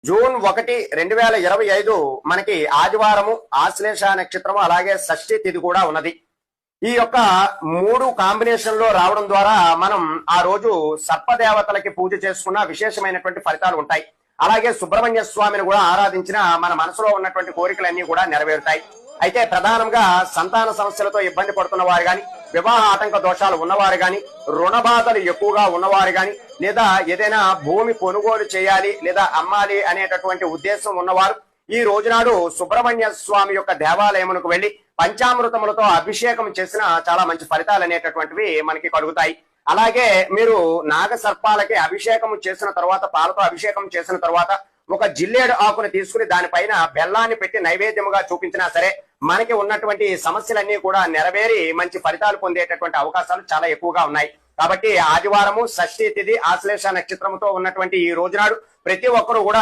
June 1, 2025 మనకి ఆదివారము, ఆశ్లేష నక్షత్రము, అలాగే షష్ఠి తిథి కూడా ఉన్నది. ఈ యొక్క 3 కాంబినేషన్ లో రావడం ద్వారా మనం ఆ రోజు సర్పదేవతలకి పూజ చేసుకున్న విశేషమైనటువంటి ఫలితాలు ఉంటాయి. అలాగే సుబ్రహ్మణ్య స్వామిని కూడా ఆరాధించిన మన మనసులో ఉన్నటువంటి కోరికలన్నీ కూడా నెరవేరుతాయి. అయితే ప్రధానంగా సంతాన సమస్యలతో ఇబ్బంది పడుతున్న వారు గాని, వివాహ ఆటంక దోషాలు ఉన్నవారు గాని, రుణ బాధలు ఎక్కువగా ఉన్నవారు గాని, లేదా ఏదైనా భూమి కొనుగోలు చేయాలి లేదా అమ్మాలి అనేటటువంటి ఉద్దేశం ఉన్నవారు ఈ రోజునాడు సుబ్రహ్మణ్య స్వామి యొక్క దేవాలయమునకు వెళ్లి పంచామృతములతో అభిషేకం చేసిన చాలా మంచి ఫలితాలు అనేటటువంటివి మనకి కలుగుతాయి. అలాగే మీరు నాగ సర్పాలకి అభిషేకం చేసిన తర్వాత, పాలతో అభిషేకం చేసిన తర్వాత ఒక జిల్లేడు ఆకుని తీసుకుని దానిపైన బెల్లాన్ని పెట్టి నైవేద్యముగా చూపించినా సరే మనకి ఉన్నటువంటి సమస్యలన్నీ కూడా నెరవేరి మంచి ఫలితాలు పొందేటటువంటి అవకాశాలు చాలా ఎక్కువగా ఉన్నాయి. కాబట్టి ఆదివారము, షష్ఠి తిథి, ఆశ్లేష నక్షత్రముతో ఉన్నటువంటి ఈ రోజునాడు ప్రతి ఒక్కరూ కూడా